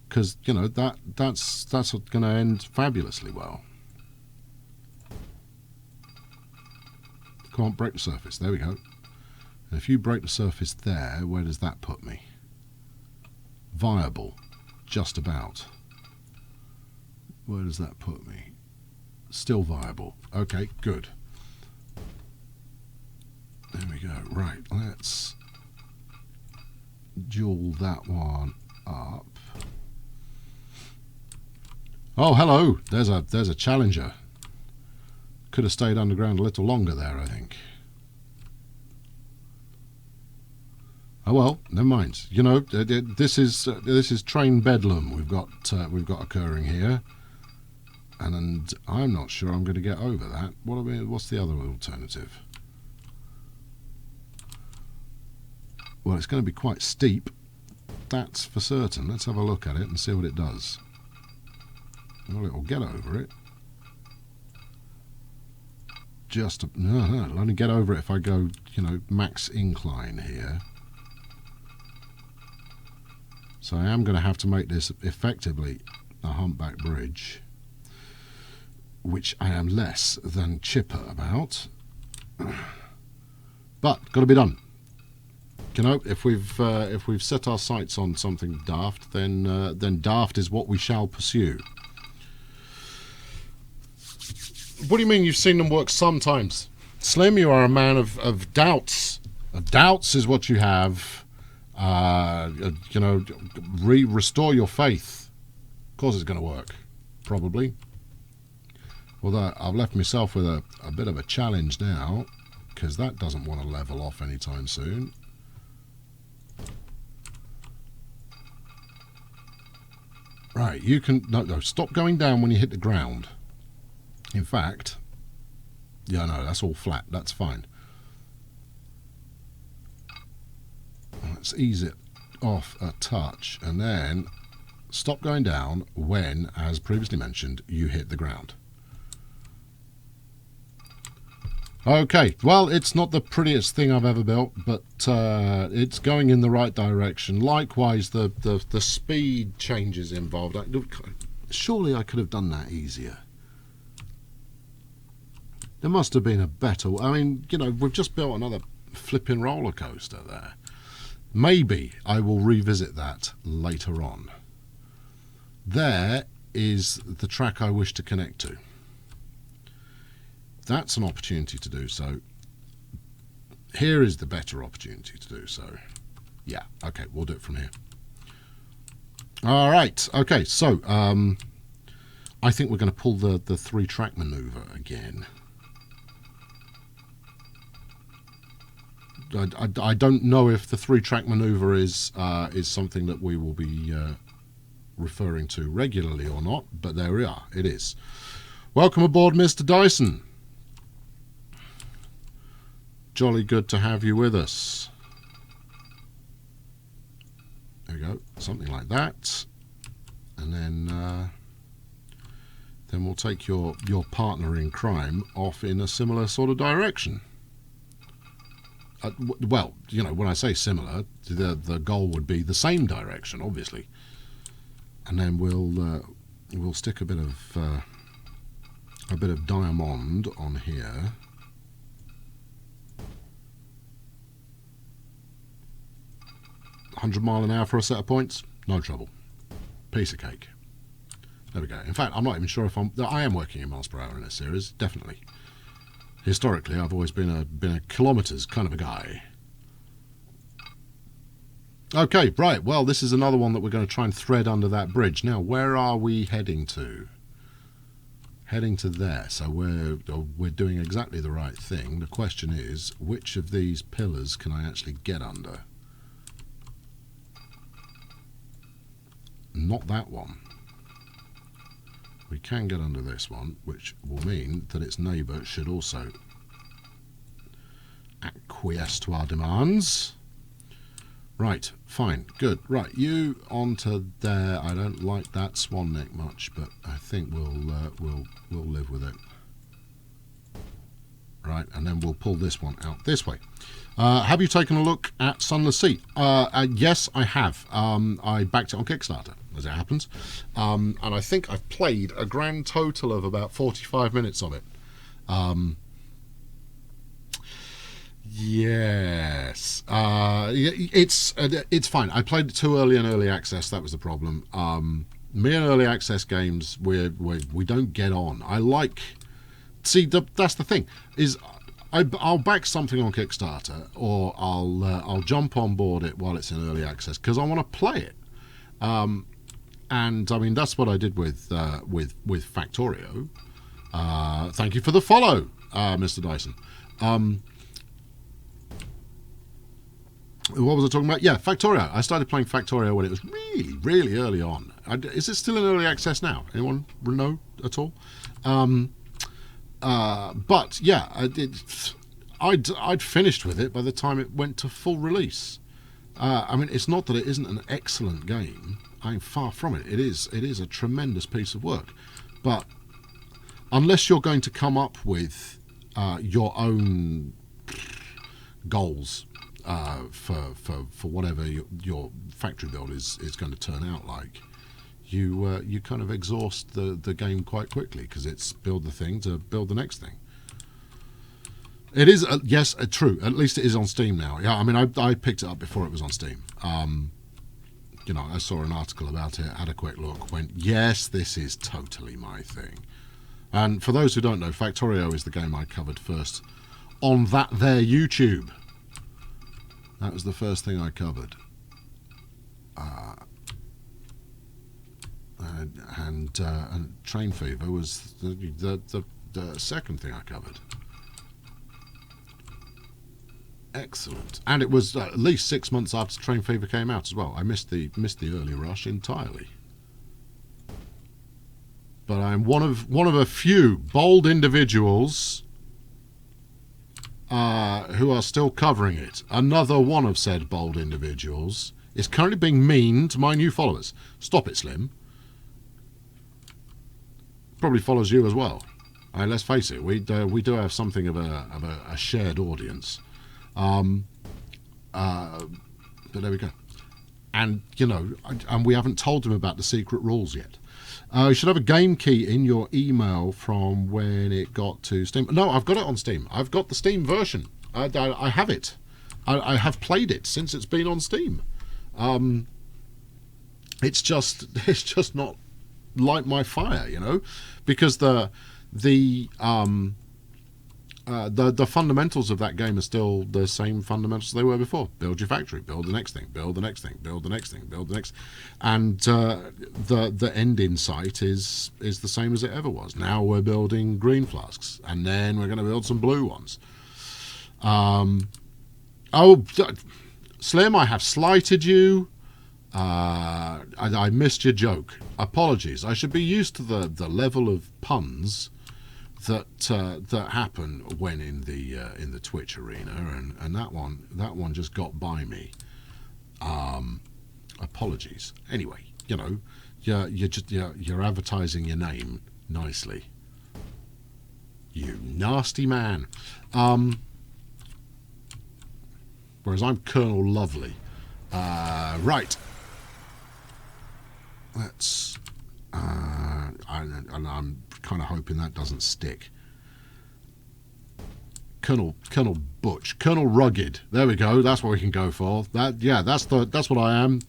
because you know that's going to end fabulously well. Come on, break the surface. There we go. And if you break the surface there, where does that put me? Viable, just about. Where does that put me? Still viable. Okay, good. There we go. Right, let's jewel that one up. Oh, hello. There's a challenger. Could have stayed underground a little longer there, I think. Oh well, never mind. You know, this is train bedlam we've got occurring here, and I'm not sure I'm going to get over that. What's the other alternative? Well, it's going to be quite steep. That's for certain. Let's have a look at it and see what it does. Well, it will get over it. No, I'll only get over it if I go, you know, max incline here. So I am going to have to make this effectively a humpback bridge, which I am less than chipper about. But got to be done. You know, if we've set our sights on something daft, then daft is what we shall pursue. What do you mean you've seen them work sometimes? Slim, you are a man of doubts. Doubts is what you have. You know, restore your faith. Of course it's going to work. Probably. Although I've left myself with a bit of a challenge now, because that doesn't want to level off anytime soon. Right, you can... No, stop going down when you hit the ground. In fact... Yeah, no, that's all flat. That's fine. Let's ease it off a touch. And then stop going down when, as previously mentioned, you hit the ground. Okay, well, it's not the prettiest thing I've ever built, but it's going in the right direction. Likewise, the speed changes involved. Surely I could have done that easier. There must have been a better... I mean, you know, we've just built another flipping roller coaster there. Maybe I will revisit that later on. There is the track I wish to connect to. That's an opportunity to do so. Here is the better opportunity to do so. Yeah, okay, we'll do it from here. All right, okay, so I think we're going to pull the three-track maneuver again. I don't know if the three-track maneuver is something that we will be referring to regularly or not, but there we are, it is. Welcome aboard, Mr. Dyson. Jolly good to have you with us. There we go, something like that, and then we'll take your partner in crime off in a similar sort of direction. Well, you know, when I say similar, the goal would be the same direction, obviously, and then we'll stick a bit of diamond on here. 100 mile an hour for a set of points, no trouble. Piece of cake. There we go. In fact, I'm not even sure if I am working in miles per hour in this series, definitely. Historically, I've always been a kilometres kind of a guy. Okay, right. Well, this is another one that we're going to try and thread under that bridge. Now, where are we heading to? Heading to there. So we're doing exactly the right thing. The question is, which of these pillars can I actually get under? Not that one. We can get under this one, which will mean that its neighbour should also acquiesce to our demands. Right, fine, good. Right, you onto there. I don't like that swan neck much, but I think we'll live with it. Right, and then we'll pull this one out this way. Have you taken a look at Sunless Sea? Yes, I have. I backed it on Kickstarter, as it happens. And I think I've played a grand total of about 45 minutes of it. Yes. It's fine. I played it too early in early access. That was the problem. Me and early access games, we don't get on. I like... See, that's the thing, is I'll back something on Kickstarter, or I'll jump on board it while it's in early access because I want to play it. And I mean that's what I did with Factorio. Thank you for the follow, Mr. Dyson. What was I talking about? Yeah, Factorio. I started playing Factorio when it was really, really early on. Is it still in early access now? Anyone know at all? But yeah, I'd finished with it by the time it went to full release. I mean, it's not that it isn't an excellent game. I'm far from it. It is a tremendous piece of work. But unless you're going to come up with your own goals for whatever your factory build is going to turn out like, you kind of exhaust the game quite quickly because it's build the thing to build the next thing. It is, yes, true. At least it is on Steam now. Yeah, I mean, I picked it up before it was on Steam. You know, I saw an article about it, had a quick look, went, yes, this is totally my thing. And for those who don't know, Factorio is the game I covered first on that there YouTube. That was the first thing I covered. And Train Fever was the second thing I covered. Excellent. And it was at least 6 months after Train Fever came out as well. I missed the early rush entirely. But I'm one of a few bold individuals who are still covering it. Another one of said bold individuals is currently being mean to my new followers. Stop it, Slim. Probably follows you as well. Let's face it, we do have something of a shared audience. But there we go. And, you know, and we haven't told them about the secret rules yet. You should have a game key in your email from when it got to Steam. No, I've got it on Steam. I've got the Steam version. I have it. I have played it since it's been on Steam. It's just not light my fire, you know, because the fundamentals of that game are still the same fundamentals they were before. Build your factory, build the next thing, build the next thing, build the next thing, build the next, and the end in sight is the same as it ever was. Now we're building green flasks, and then we're going to build some blue ones. Oh, Slim, I have slighted you. I missed your joke. Apologies. I should be used to the level of puns that happen when in the Twitch arena, and that one just got by me. Apologies. Anyway, you know, you're advertising your name nicely. You nasty man. Whereas I'm Colonel Lovely. Right. That's. And I'm kind of hoping that doesn't stick. Colonel Butch, Colonel Rugged. There we go. That's what we can go for. That's what I am.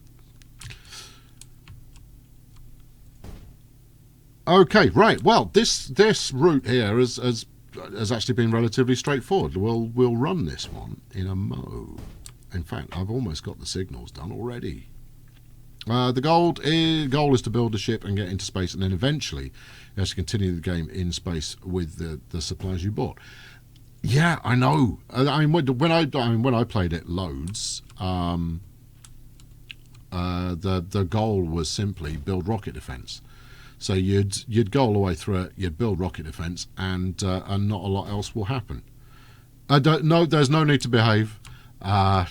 Okay, right. Well, this route here has actually been relatively straightforward. We'll run this one in a mo. In fact, I've almost got the signals done already. The goal is to build a ship and get into space, and then eventually you have to continue the game in space with the supplies you bought. Yeah, I know. I mean, when I played it loads, the goal was simply build rocket defense. So you'd go all the way through it, you'd build rocket defense, and not a lot else will happen. No, there's no need to behave. Not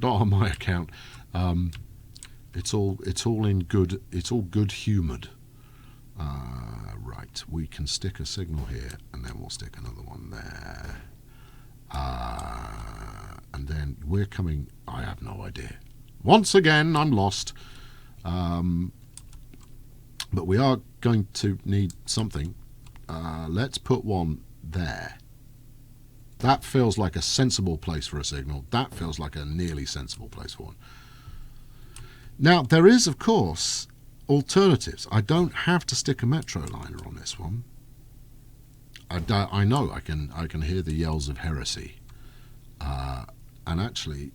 on my account. It's all in good. It's all good humoured. Right, we can stick a signal here, and then we'll stick another one there. And then we're coming. I have no idea. Once again, I'm lost. But we are going to need something. Let's put one there. That feels like a sensible place for a signal. That feels like a nearly sensible place for one. Now, there is, of course, alternatives. I don't have to stick a metro liner on this one. I know I can hear the yells of heresy. And actually,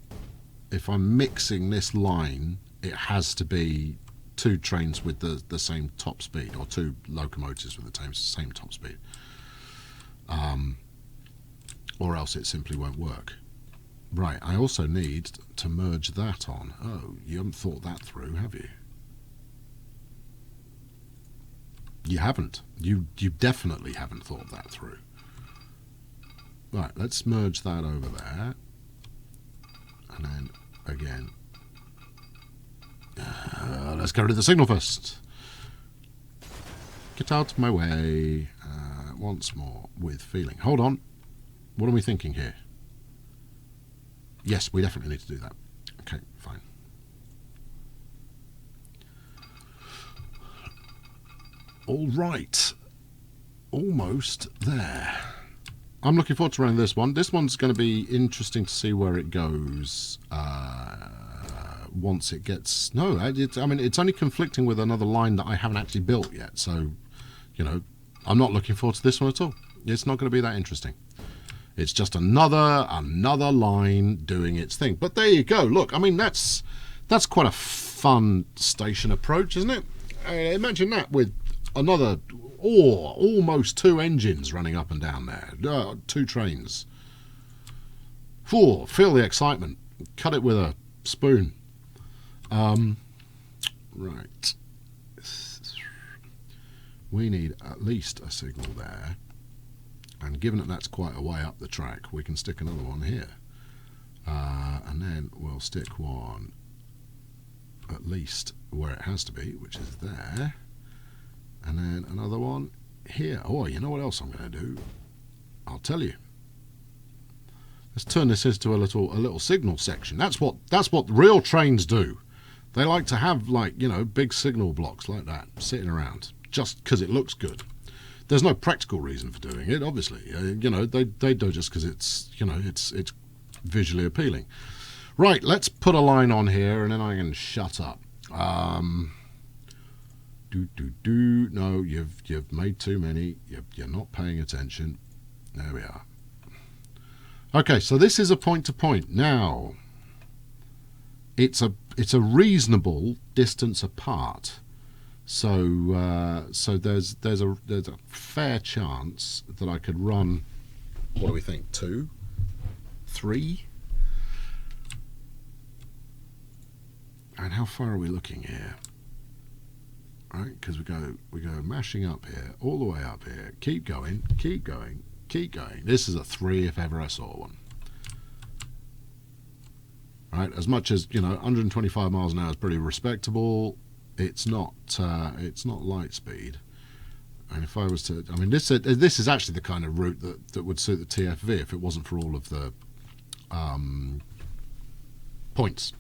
if I'm mixing this line, it has to be two trains with the same top speed, or two locomotives with the same top speed. Or else it simply won't work. Right, I also need to merge that on. Oh, you haven't thought that through, have you? You haven't. You definitely haven't thought that through. Right, let's merge that over there. And then, again. Let's get rid of the signal first. Get out of my way. Once more, with feeling. Hold on. What are we thinking here? Yes, we definitely need to do that. Okay, fine. All right. Almost there. I'm looking forward to running this one. This one's going to be interesting to see where it goes once it gets... No, I mean, it's only conflicting with another line that I haven't actually built yet. So, you know, I'm not looking forward to this one at all. It's not going to be that interesting. It's just another line doing its thing. But there you go. Look, I mean, that's quite a fun station approach, isn't it? Imagine that with another... almost 2 engines running up and down there. 2 trains. Feel the excitement. Cut it with a spoon. Right. We need at least a signal there. And given that that's quite a way up the track, we can stick another one here. And then we'll stick one at least where it has to be, which is there. And then another one here. Oh, you know what else I'm going to do? I'll tell you. Let's turn this into a little signal section. That's what real trains do. They like to have, like, you know, big signal blocks like that sitting around just because it looks good. There's no practical reason for doing it, obviously. You know, they do just because it's, you know, it's visually appealing. Right, let's put a line on here and then I can shut up. No, you've made too many. You're not paying attention. There we are. Okay, so this is a point to point. Now, it's a reasonable distance apart. So there's a fair chance that I could run. What do we think? 2, 3. And how far are we looking here? Right, because we go mashing up here, all the way up here. Keep going, keep going, keep going. This is a 3 if ever I saw one. Right, as much as, you know, 125 miles an hour is pretty respectable. It's not light speed. And if I was to, I mean, this is actually the kind of route that would suit the TFV if it wasn't for all of the points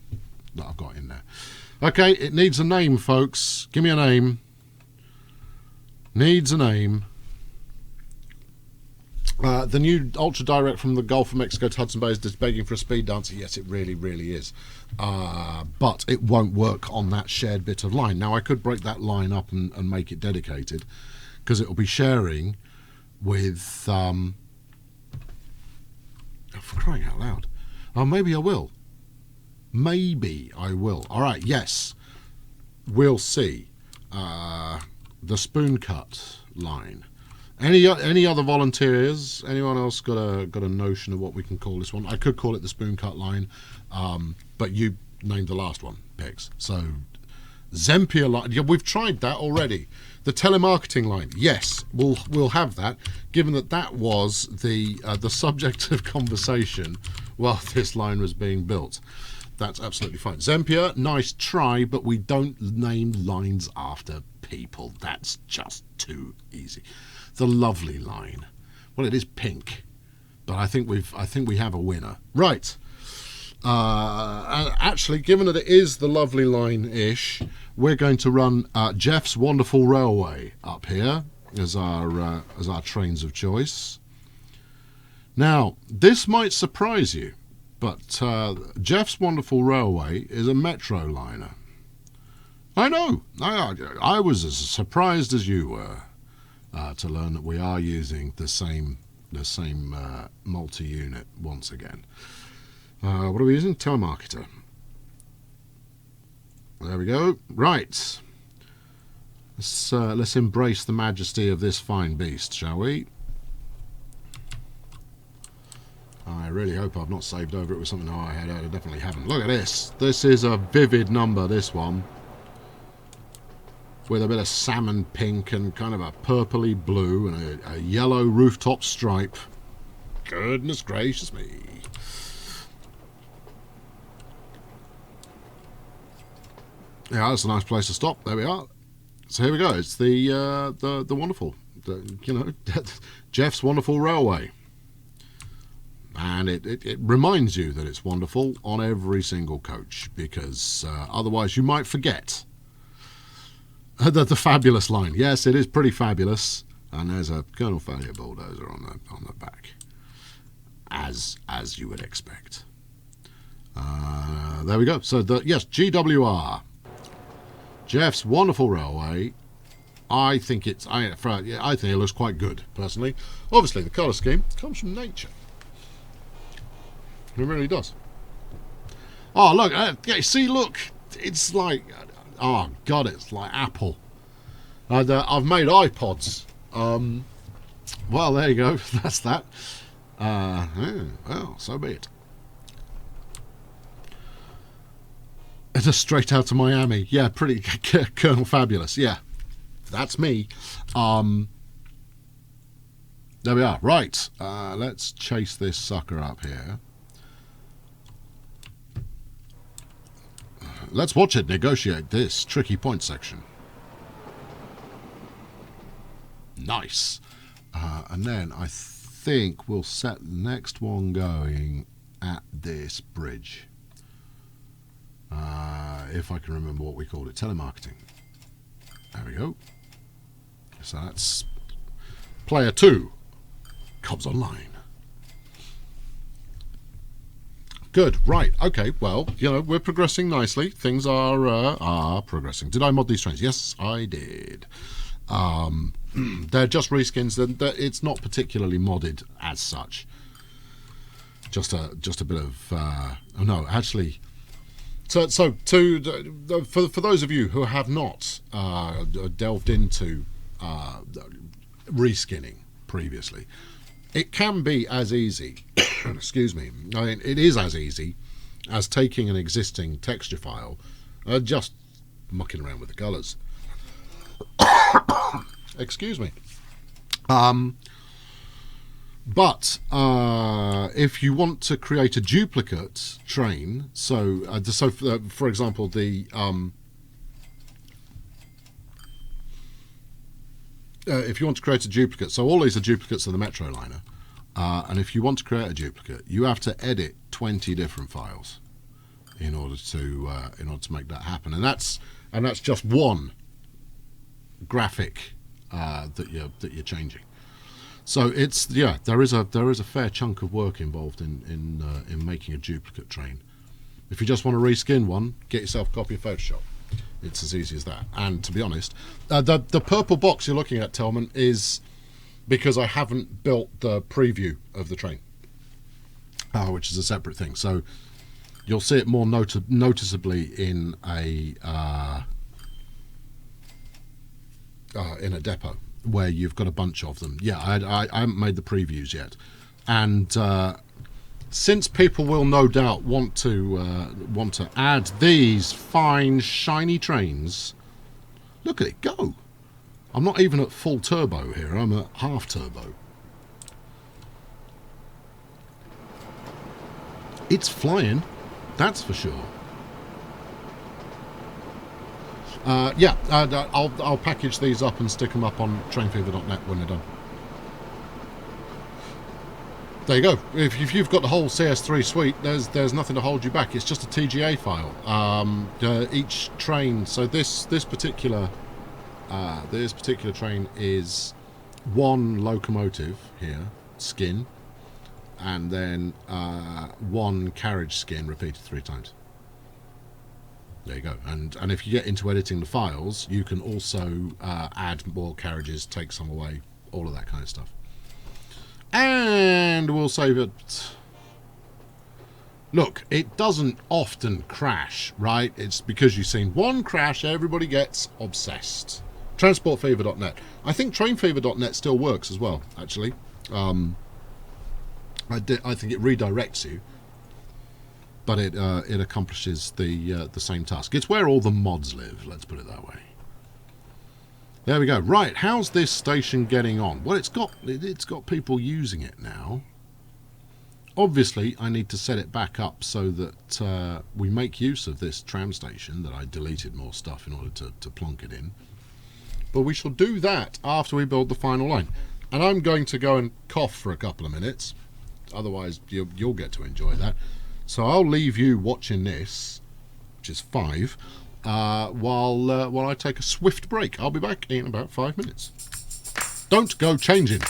that I've got in there. Okay, it needs a name, folks. Give me a name. Needs a name. The new ultra direct from the Gulf of Mexico to Hudson Bay is just begging for a speed dancer. Yes, it really, really is. But it won't work on that shared bit of line. Now, I could break that line up and make it dedicated, because it will be sharing with... for crying out loud. Oh, maybe I will. Maybe I will. All right, yes. We'll see. The spoon cut line. Any other volunteers? Anyone else got a notion of what we can call this one? I could call it the spoon cut line, but you named the last one, Pigs. So Zempia line. Yeah, we've tried that already. The telemarketing line. Yes, we'll have that. Given that was the subject of conversation while this line was being built. That's absolutely fine. Zempia, nice try, but we don't name lines after people. That's just too easy. The lovely line. Well, it is pink, but I think we have a winner. Right. Actually, given that it is the lovely line-ish, we're going to run Jeff's Wonderful Railway up here as our trains of choice. Now, this might surprise you, but Jeff's Wonderful Railway is a metro liner. I know. I was as surprised as you were to learn that we are using the same multi-unit once again. What are we using? Telemarketer. There we go. Right. Let's embrace the majesty of this fine beast, shall we? I really hope I've not saved over it with something. Oh, I definitely haven't. Look at this. This is a vivid number, this one. With a bit of salmon pink and kind of a purpley blue and a yellow rooftop stripe. Goodness gracious me. Yeah, that's a nice place to stop. There we are. So here we go. It's the wonderful, Jeff's Wonderful Railway. And it reminds you that it's wonderful on every single coach, because otherwise you might forget. The fabulous line. Yes, it is pretty fabulous. And there's a Colonel Failure bulldozer on the back. as you would expect. There we go. So yes, GWR, Jeff's Wonderful Railway. I think it looks quite good personally. Obviously, the colour scheme comes from nature. It really does. Oh look! See, look! It's like, oh god, it's like Apple. I've made iPods. Well, there you go. That's that. Well, so be it. It's a straight out of Miami. Yeah, pretty Colonel Fabulous. Yeah, that's me. There we are. Right. Let's chase this sucker up here. Let's watch it negotiate this tricky point section. Nice. And then I think we'll set the next one going at this bridge. If I can remember what we called it. Telemarketing. There we go. So that's player 2. Comes online. Good. Right. Okay. Well, we're progressing nicely. Things are progressing. Did I mod these trains? Yes, I did. They're just reskins. It's not particularly modded as such. Just a bit of. Oh no, actually. So for those of you who have not delved into reskinning previously, it can be as easy. Excuse me. I mean, it is as easy as taking an existing texture file, just mucking around with the colours. Excuse me. But if you want to create a duplicate train, for example, if you want to create a duplicate, so all these are duplicates of the Metroliner, and if you want to create a duplicate, you have to edit 20 different files in order to make that happen, and that's just one graphic that you're changing. So there is a fair chunk of work involved in making a duplicate train. If you just want to reskin one, get yourself a copy of Photoshop. It's as easy as that. And to be honest, the purple box you're looking at, Telman, is because I haven't built the preview of the train, which is a separate thing. So you'll see it more noticeably in a depot where you've got a bunch of them. Yeah, I haven't made the previews yet, and since people will no doubt want to add these fine shiny trains, look at it go. I'm not even at full turbo here, I'm at half turbo. It's flying, that's for sure. I'll package these up and stick them up on trainfever.net when they're done. There you go. If you've got the whole CS3 suite, there's nothing to hold you back. It's just a TGA file. Each train. So this particular train is one locomotive here, skin, and then one carriage skin repeated 3 times. There you go. And if you get into editing the files, you can also add more carriages, take some away, all of that kind of stuff. And we'll save it. Look, it doesn't often crash, right? It's because you've seen one crash, everybody gets obsessed. Transportfever.net. I think trainfever.net still works as well, actually. I think it redirects you, but it accomplishes the same task. It's where all the mods live, let's put it that way. There we go. Right, how's this station getting on? Well, it's got people using it now. Obviously, I need to set it back up so that we make use of this tram station that I deleted more stuff in order to plonk it in. But we shall do that after we build the final line. And I'm going to go and cough for a couple of minutes. Otherwise, you'll get to enjoy that. So I'll leave you watching this, which is 5, while I take a swift break. I'll be back in about 5 minutes. Don't go changing.